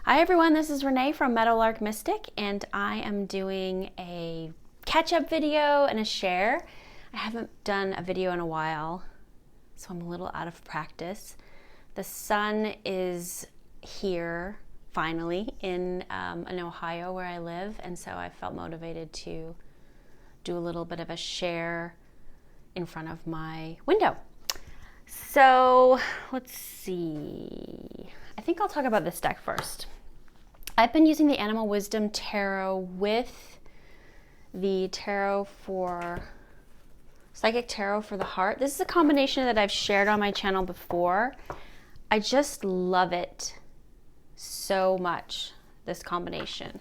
Hi everyone, this is Renee from Meadowlark Mystic, and I am doing a catch-up video and a share. I haven't done a video in a while, so I'm a little out of practice. The sun is here finally in Ohio where I live, and so I felt motivated to do a little bit of a share in front of my window. So let's see. I think I'll talk about this deck first. I've been using the Animal Wisdom Tarot with the Psychic Tarot for the Heart. This is a combination that I've shared on my channel before. I just love it so much, this combination.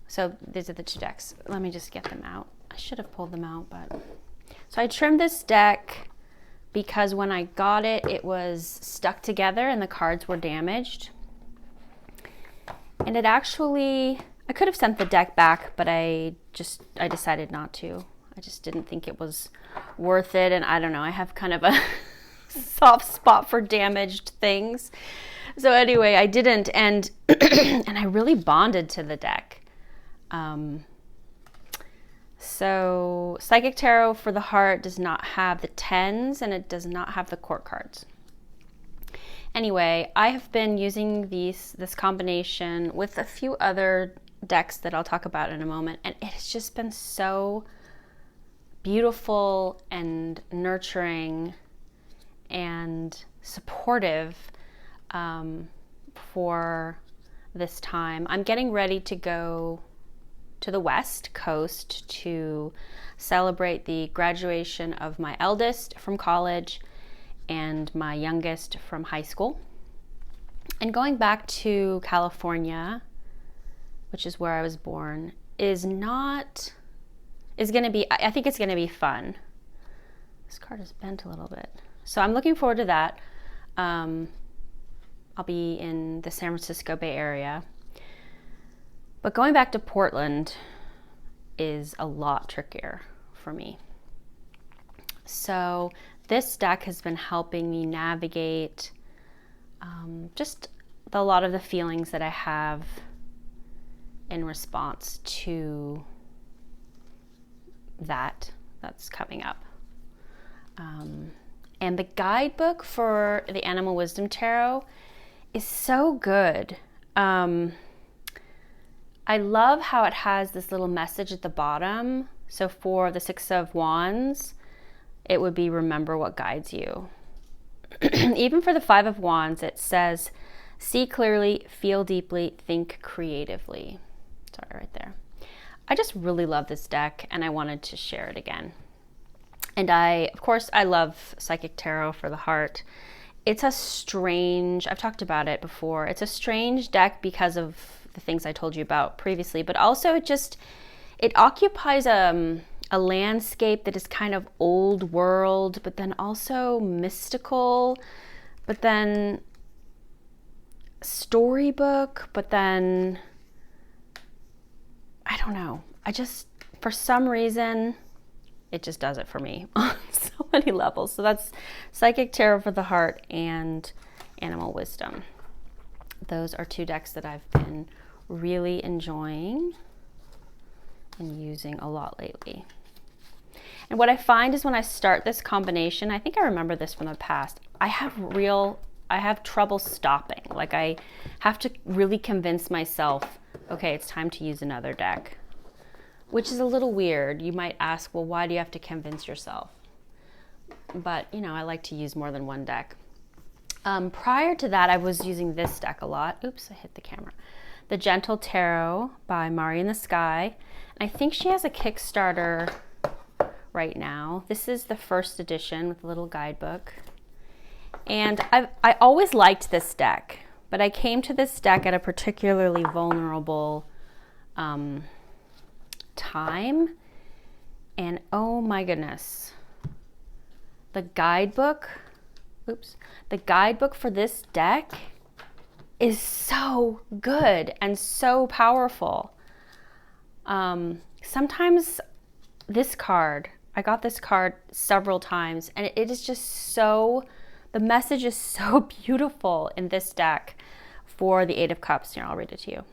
So these are the two decks. Let me just get them out. I should have pulled them out, but. So I trimmed this deck because when I got it, it was stuck together and the cards were damaged. And it actually, I could have sent the deck back, but I decided not to. I just didn't think it was worth it. And I don't know, I have kind of a soft spot for damaged things. So anyway, I didn't, and and I really bonded to the deck. So Psychic Tarot for the Heart does not have the tens and it does not have the court cards. Anyway, I have been using this combination with a few other decks that I'll talk about in a moment, and it has just been so beautiful and nurturing and supportive for this time. I'm getting ready to go to the West Coast to celebrate the graduation of my eldest from college and my youngest from high school. And going back to California, which is where I was born, I think it's gonna be fun. This card is bent a little bit. So I'm looking forward to that. I'll be in the San Francisco Bay Area. But going back to Portland is a lot trickier for me. So this deck has been helping me navigate just a lot of the feelings that I have in response to that's coming up. And the guidebook for the Animal Wisdom Tarot is so good. I love how it has this little message at the bottom. So for the Six of Wands, it would be remember what guides you. Even for the Five of Wands, it says, see clearly, feel deeply, think creatively. Sorry, right there. I just really love this deck and I wanted to share it again. And of course, I love Psychic Tarot for the Heart. It's I've talked about it before. It's a strange deck because of the things I told you about previously, but also it occupies a landscape that is kind of old world, but then also mystical, but then storybook, but then I don't know. For some reason, it just does it for me on so many levels. So that's Psychic Tarot for the Heart and Animal Wisdom. Those are two decks that I've been really enjoying and using a lot lately. And what I find is when I start this combination, I think I remember this from the past, I have trouble stopping. Like I have to really convince myself, okay, it's time to use another deck, which is a little weird. You might ask, well, why do you have to convince yourself? But, I like to use more than one deck. Prior to that, I was using this deck a lot. Oops, I hit the camera. The Gentle Tarot by Mari in the Sky. I think she has a Kickstarter right now. This is the first edition with a little guidebook. And I always liked this deck, but I came to this deck at a particularly vulnerable time. And oh my goodness, the guidebook for this deck is so good and so powerful. Sometimes I got this card several times, and it is just so The message is so beautiful in this deck for the Eight of Cups. Here, I'll read it to you.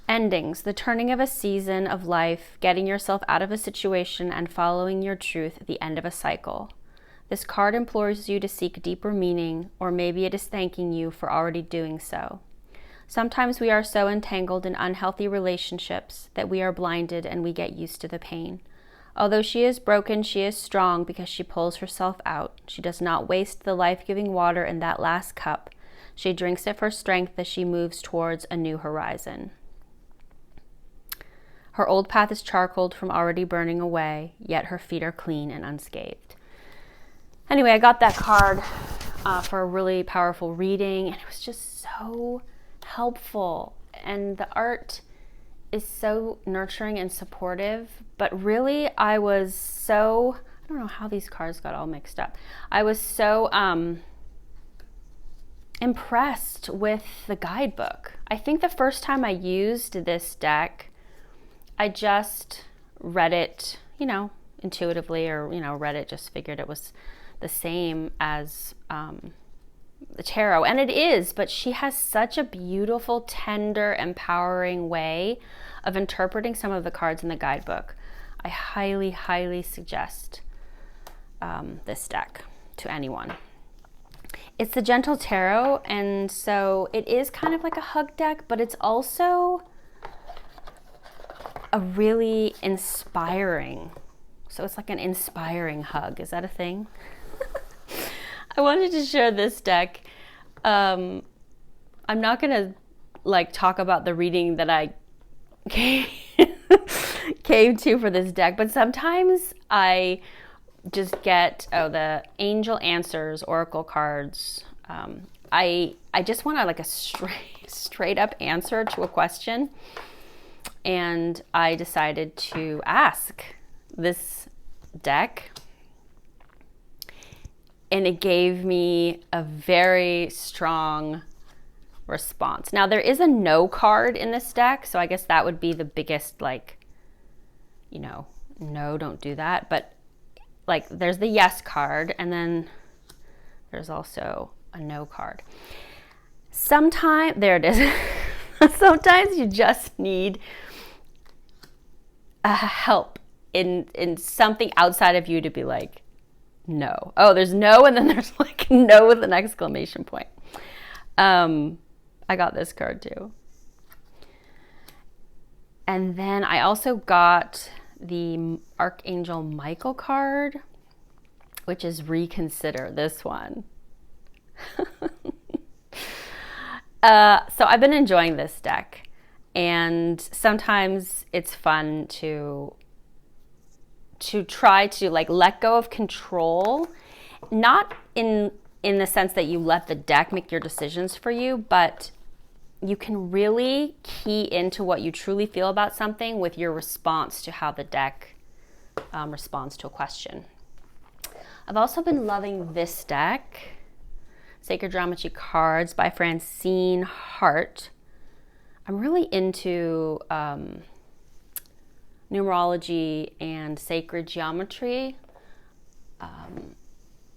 Endings, the turning of a season of life, getting yourself out of a situation and following your truth at the end of a cycle. This card implores you to seek deeper meaning, or maybe it is thanking you for already doing so. Sometimes we are so entangled in unhealthy relationships that we are blinded and we get used to the pain. Although she is broken, she is strong because she pulls herself out. She does not waste the life-giving water in that last cup. She drinks it for strength as she moves towards a new horizon. Her old path is charcoaled from already burning away, yet her feet are clean and unscathed. Anyway, I got that card for a really powerful reading, and it was just so helpful. And the art is so nurturing and supportive, but really I don't know how these cards got all mixed up. I was so impressed with the guidebook. I think the first time I used this deck, I just read it, intuitively, or, read it, just figured it was the same as the tarot. And it is, but she has such a beautiful, tender, empowering way of interpreting some of the cards in the guidebook. I highly, highly suggest this deck to anyone. It's the Gentle Tarot, and so it is kind of like a hug deck, but it's also a really inspiring. So it's like an inspiring hug. Is that a thing? I wanted to share this deck. I'm not going to talk about the reading that I came to for this deck, but sometimes I just get the Angel Answers Oracle cards. I just want a straight up answer to a question, and I decided to ask this deck, and it gave me a very strong response. Now, there is a no card in this deck, so I guess that would be the biggest, no, don't do that. But there's the yes card, and then there's also a no card. There it is. Sometimes you just need help in something outside of you to be no. Oh, there's no, and then there's no with an exclamation point. I got this card too. And then I also got the Archangel Michael card, which is Reconsider, this one. So I've been enjoying this deck, and sometimes it's fun to try to let go of control, not in the sense that you let the deck make your decisions for you, but you can really key into what you truly feel about something with your response to how the deck responds to a question. I've also been loving this deck, Sacred Geometry Cards by Francine Hart. I'm really into numerology and sacred geometry.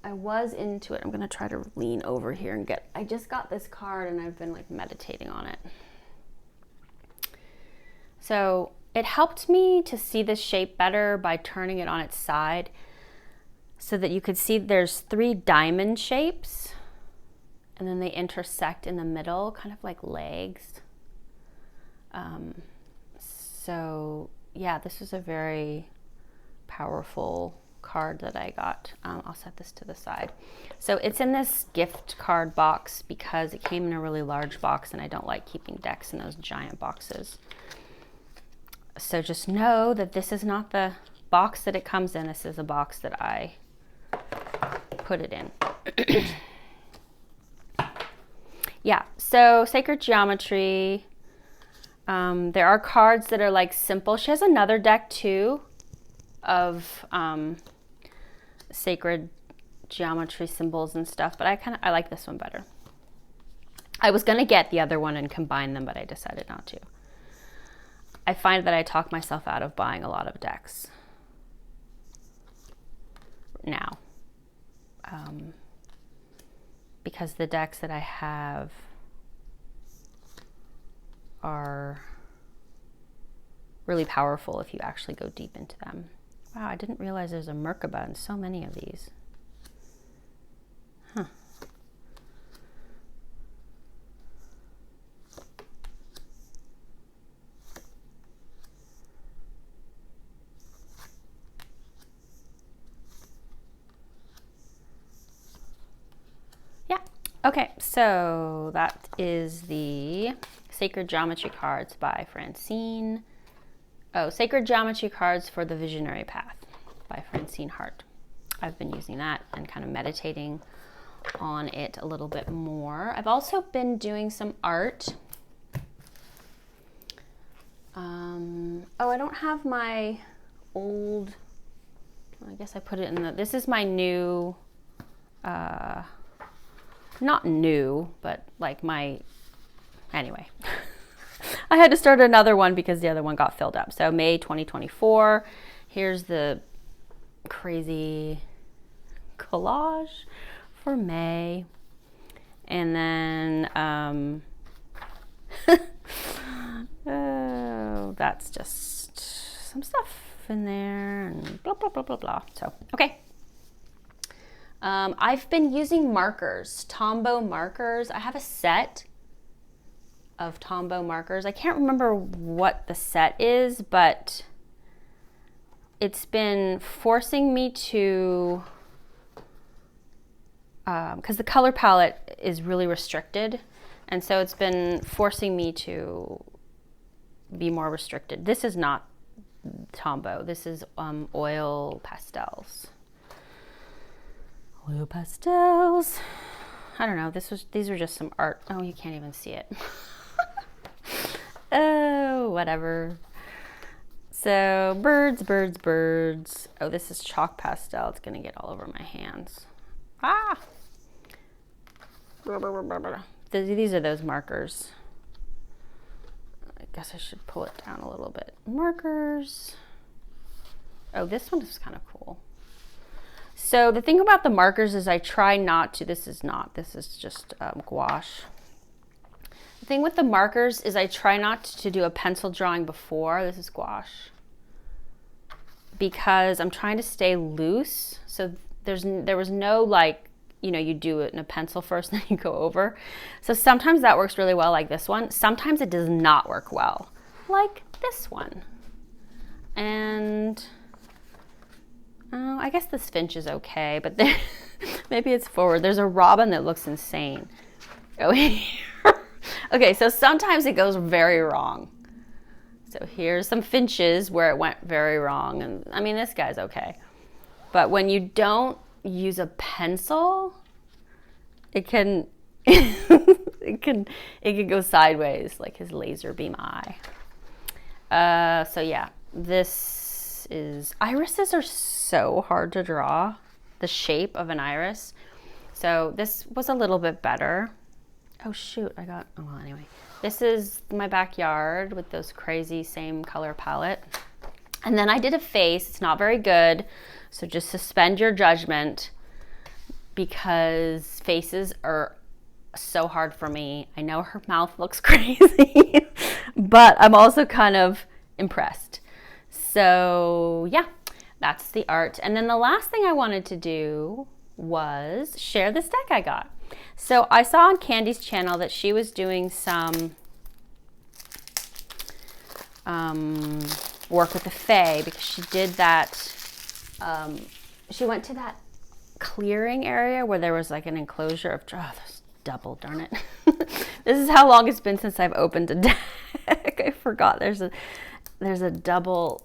I was into it. I'm going to try to lean over here and I just got this card and I've been meditating on it. So it helped me to see this shape better by turning it on its side so that you could see there's 3 diamond shapes, and then they intersect in the middle, kind of like legs. So yeah, this is a very powerful card that I got. I'll set this to the side. So it's in this gift card box because it came in a really large box, and I don't like keeping decks in those giant boxes. So just know that this is not the box that it comes in. This is a box that I put it in. Yeah, so Sacred Geometry. There are cards that are simple. She has another deck too of sacred geometry symbols and stuff, but I like this one better. I was gonna get the other one and combine them, but I decided not to. I find that I talk myself out of buying a lot of decks. now. Because the decks that I have are really powerful if you actually go deep into them. Wow, I didn't realize there's a Merkaba in so many of these. Huh. Yeah, okay, so that is the Sacred Geometry cards by Francine. Oh, Sacred Geometry cards for the Visionary Path by Francine Hart. I've been using that and kind of meditating on it a little bit more. I've also been doing some art. Oh, I don't have my old, I guess I put it in the, this is my new, not new, but like my, anyway. I had to start another one because the other one got filled up. So May 2024, here's the crazy collage for May. And then, oh, that's just some stuff in there and blah, blah, blah, blah, blah. So, okay. I've been using markers, Tombow markers. I have a set of Tombow markers. I can't remember what the set is, but it's been forcing me to, because the color palette is really restricted, and so it's been forcing me to be more restricted. This is not Tombow. This is oil pastels. Oil pastels. I don't know. These were just some art. Oh, you can't even see it. Oh, whatever. So birds, birds, birds. Oh, this is chalk pastel. It's gonna get all over my hands. Ah! These are those markers. I guess I should pull it down a little bit. Markers. Oh, this one is kind of cool. So the thing about the markers is I try not to, this is just gouache. The thing with the markers is I try not to do a pencil drawing before. This is gouache. Because I'm trying to stay loose. So there was no like, you know, you do it in a pencil first, then you go over. So sometimes that works really well like this one. Sometimes it does not work well, like this one. And I guess this finch is okay, but maybe it's forward. There's a robin that looks insane. Oh, here. Okay, so sometimes it goes very wrong. So here's some finches where it went very wrong. And I mean, this guy's okay. But when you don't use a pencil, it can it can go sideways, like his laser beam eye. So yeah, this is, irises are so hard to draw, the shape of an iris. So this was a little bit better. Oh shoot, well anyway. This is my backyard with those crazy same color palette. And then I did a face. It's not very good, so just suspend your judgment because faces are so hard for me. I know her mouth looks crazy, but I'm also kind of impressed. So yeah, that's the art. And then the last thing I wanted to do was share this deck I got. So I saw on Candy's channel that she was doing some work with the Fae because she did that. She went to that clearing area where there was like an enclosure of, oh, there's double, darn it. This is how long it's been since I've opened a deck. I forgot there's a double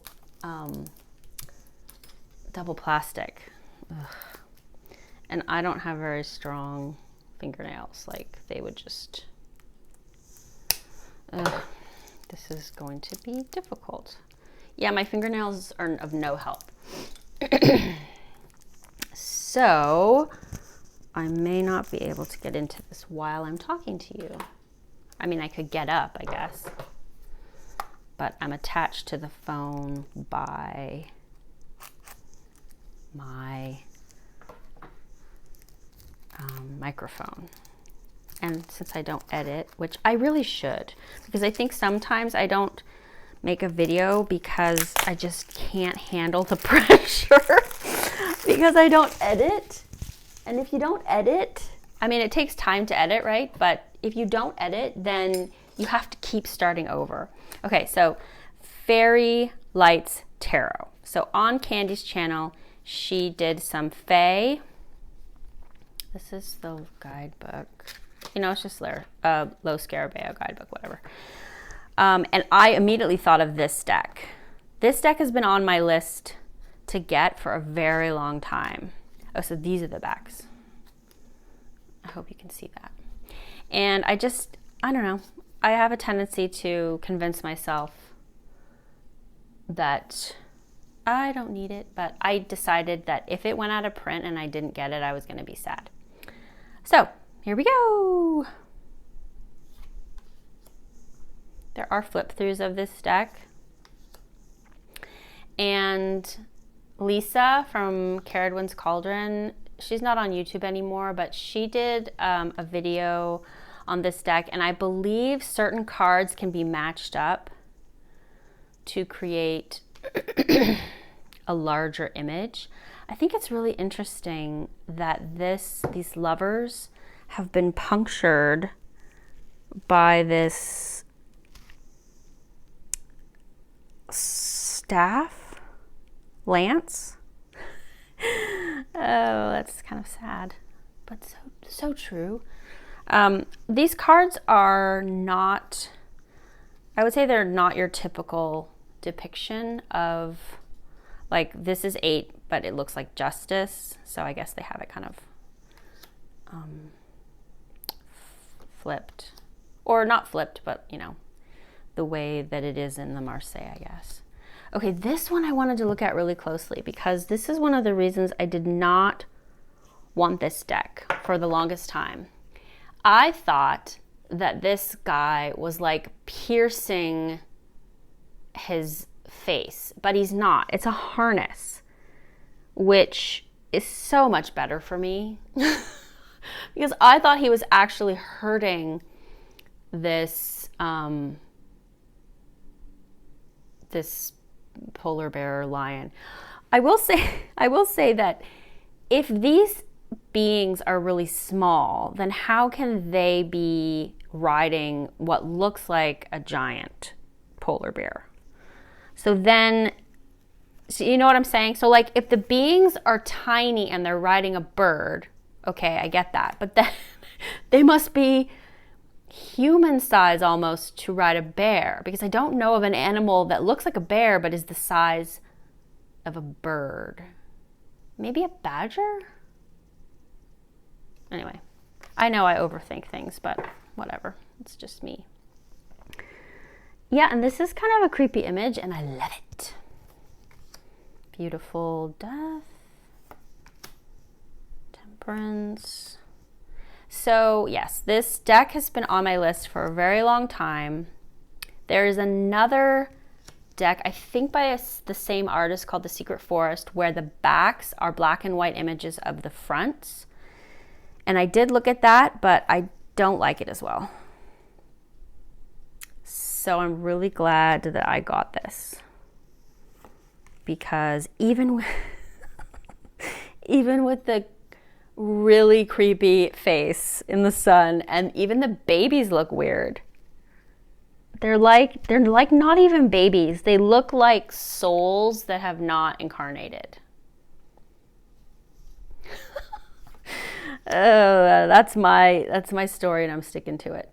plastic. Ugh. And I don't have very strong fingernails. Like they would just, this is going to be difficult. Yeah, my fingernails are of no help. So I may not be able to get into this while I'm talking to you. I mean, I could get up, I guess, but I'm attached to the phone by my microphone. And since I don't edit, which I really should, because I think sometimes I don't make a video because I just can't handle the pressure because I don't edit. And if you don't edit, I mean, it takes time to edit, right? But if you don't edit, then you have to keep starting over. Okay, so Fairy Lights Tarot. So on Candy's channel, she did some Fae. This is the guidebook. You know, it's just Lo Scarabeo guidebook, whatever. And I immediately thought of this deck. This deck has been on my list to get for a very long time. Oh, so these are the backs. I hope you can see that. And I don't know. I have a tendency to convince myself that I don't need it, but I decided that if it went out of print and I didn't get it, I was going to be sad. So here we go. There are flip throughs of this deck. And Lisa from Caradwyn's Cauldron, she's not on YouTube anymore, but she did a video on this deck, and I believe certain cards can be matched up to create a larger image. I think it's really interesting that these lovers have been punctured by this staff lance. Oh, that's kind of sad, but so true. These cards are not, I would say they're not your typical depiction of, like, this is 8, but it looks like Justice, so I guess they have it kind of flipped, or not flipped, but you know, the way that it is in the Marseille, I guess. Okay, this one I wanted to look at really closely because this is one of the reasons I did not want this deck for the longest time. I thought that this guy was like piercing his face, but he's not. It's a harness, which is so much better for me because I thought he was actually hurting this this polar bear lion. I will say that if these beings are really small, then how can they be riding what looks like a giant polar bear? So you know what I'm saying? So like if the beings are tiny and they're riding a bird, okay, I get that. But then they must be human size almost to ride a bear, because I don't know of an animal that looks like a bear but is the size of a bird. Maybe a badger? Anyway, I know I overthink things, but whatever. It's just me. Yeah, and this is kind of a creepy image, and I love it. Beautiful Death. Temperance. So yes, this deck has been on my list for a very long time. There is another deck, I think by the same artist, called The Secret Forest, where the backs are black and white images of the fronts. And I did look at that, but I don't like it as well. So I'm really glad that I got this, because even with the really creepy face in the sun, and even the babies look weird. They're like not even babies. They look like souls that have not incarnated. Oh, that's my story, and I'm sticking to it.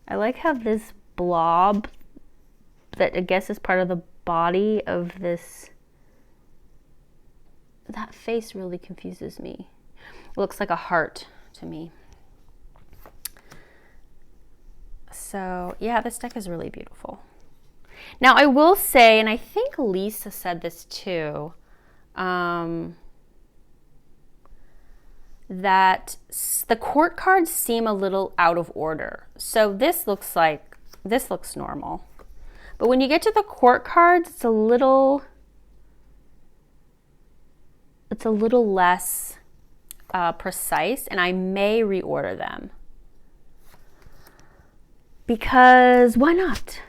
I like how this blob that I guess is part of the body of this, that face really confuses me. It looks like a heart to me. So yeah, this deck is really beautiful. Now I will say, and I think Lisa said this too, that the court cards seem a little out of order. So this looks normal. But when you get to the court cards, it's a little less precise, and I may reorder them. Because why not?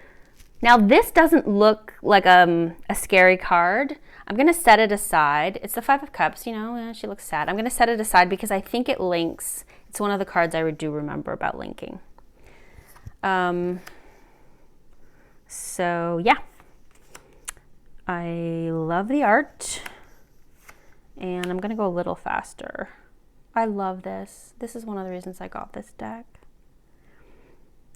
Now this doesn't look like a scary card. I'm going to set it aside. It's the Five of Cups, you know, she looks sad. I'm going to set it aside because I think it links. It's one of the cards I do remember about linking. So yeah, I love the art, and I'm going to go a little faster. I love this. This is one of the reasons I got this deck.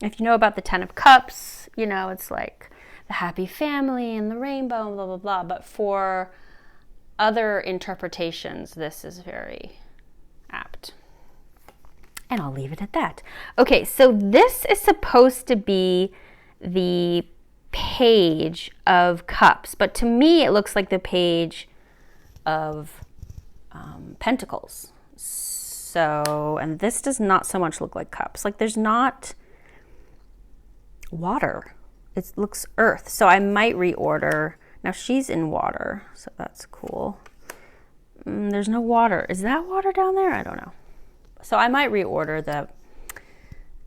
If you know about the Ten of Cups, you know, it's like the happy family and the rainbow and blah, blah, blah. But for other interpretations, this is very apt. And I'll leave it at that. Okay, so this is supposed to be the Page of Cups. But to me, it looks like the Page of Pentacles. So, and this does not so much look like cups. Like there's not water. It looks earth. So I might reorder. Now she's in water, so that's cool. There's no water. Is that water down there? I don't know. So I might reorder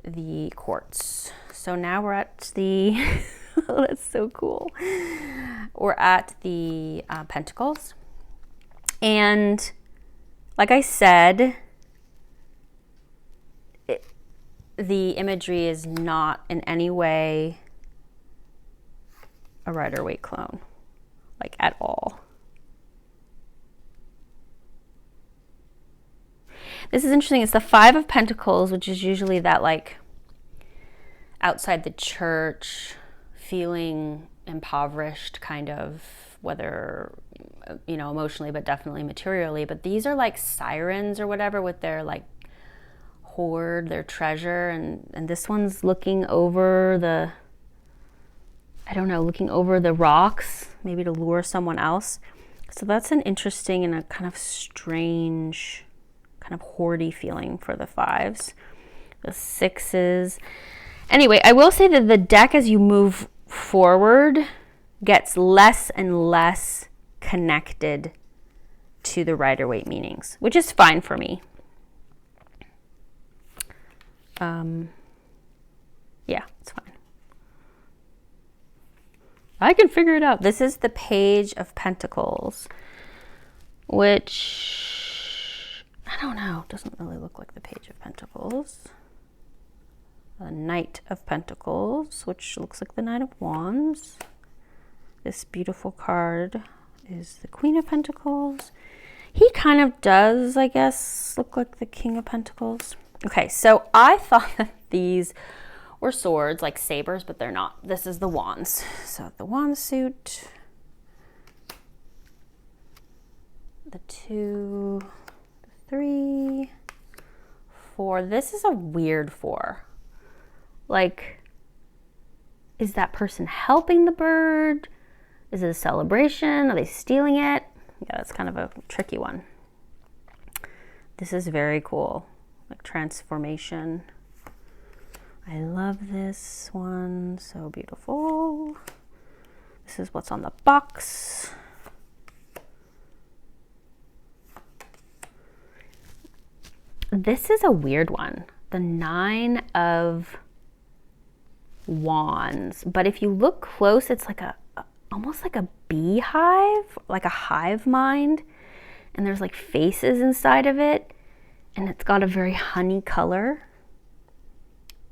the quartz. So now we're at the, oh, that's so cool. We're at the Pentacles. And like I said, the imagery is not in any way a Rider-Waite clone, like at all. This is interesting. It's the Five of Pentacles, which is usually that like outside the church, feeling impoverished kind of, whether, you know, emotionally, but definitely materially. But these are like sirens or whatever with their like hoard, their treasure, and this one's looking over the, I don't know, looking over the rocks, maybe to lure someone else. So that's an interesting and a kind of strange, kind of hoardy feeling for the fives. The sixes. Anyway, I will say that the deck as you move forward gets less and less connected to the Rider-Waite meanings, which is fine for me. Yeah, it's fine. I can figure it out. This is the Page of Pentacles, which I don't know, doesn't really look like the Page of Pentacles. The Knight of Pentacles, which looks like the Knight of Wands. This beautiful card is the Queen of Pentacles. He kind of does, I guess, look like the King of Pentacles. Okay, so I thought that these were swords, like sabers, but they're not. This is the wands. So the wand suit, the 2, the 3, 4. This is a weird 4. Like, is that person helping the bird? Is it a celebration? Are they stealing it? Yeah, that's kind of a tricky one. This is very cool. Like transformation. I love this one. So beautiful. This is what's on the box. This is a weird one. The 9 of Wands. But if you look close, it's like almost like a beehive, like a hive mind. And there's like faces inside of it. And it's got a very honey color.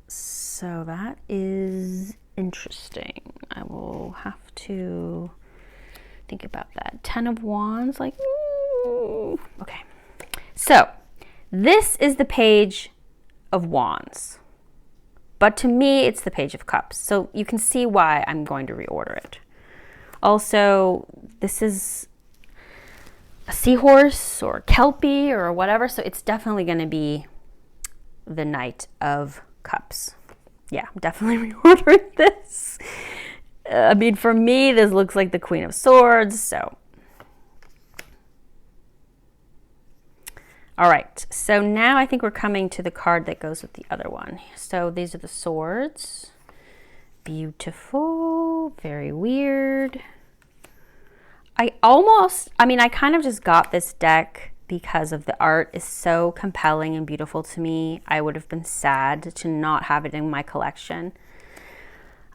So that is interesting. I will have to think about that. 10 of Wands, like, okay. So this is the Page of Wands. But to me, it's the Page of Cups. So you can see why I'm going to reorder it. Also, this is a seahorse or a kelpie or whatever. So it's definitely going to be the Knight of Cups. Yeah, I'm definitely reordering this. I mean, for me, this looks like the Queen of Swords. So, all right. So now I think we're coming to the card that goes with the other one. So these are the swords. Beautiful. Very weird. I kind of just got this deck because of the art is so compelling and beautiful to me. I would have been sad to not have it in my collection.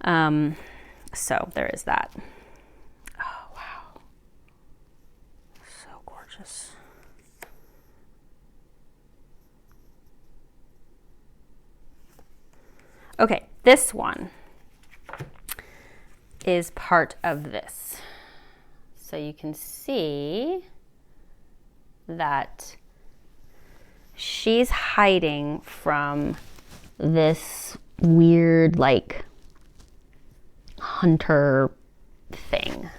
So there is that. Oh, wow. So gorgeous. Okay, this one is part of this. So you can see that she's hiding from this weird, like, hunter thing.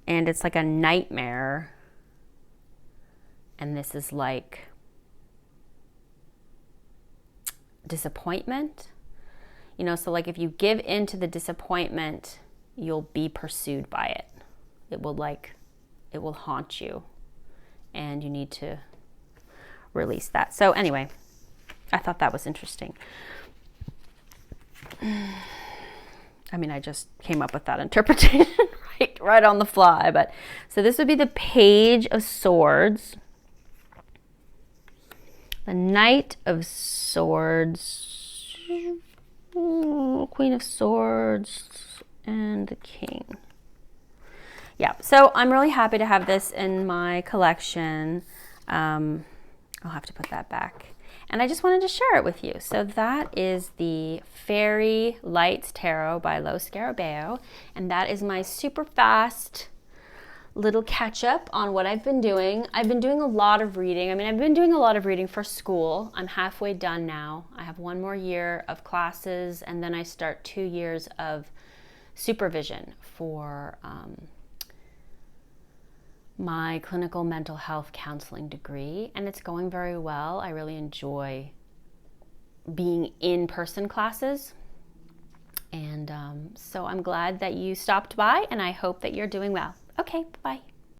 And it's like a nightmare. And this is like disappointment. You know, so like if you give in to the disappointment, you'll be pursued by it. It will haunt you. And you need to release that. So anyway, I thought that was interesting. I mean, I just came up with that interpretation right on the fly. But so this would be the Page of Swords, the Knight of Swords, Queen of Swords, and the King. Yeah, so I'm really happy to have this in my collection. I'll have to put that back. And I just wanted to share it with you. So that is the Fairy Lights Tarot by Lo Scarabeo. And that is my super fast little catch up on what I've been doing. I've been doing a lot of reading. I mean, I've been doing a lot of reading for school. I'm halfway done now. I have 1 more year of classes, and then I start 2 years of supervision for my clinical mental health counseling degree, and it's going very well. I really enjoy being in person classes, and so I'm glad that you stopped by, and I hope that you're doing well. Okay, bye.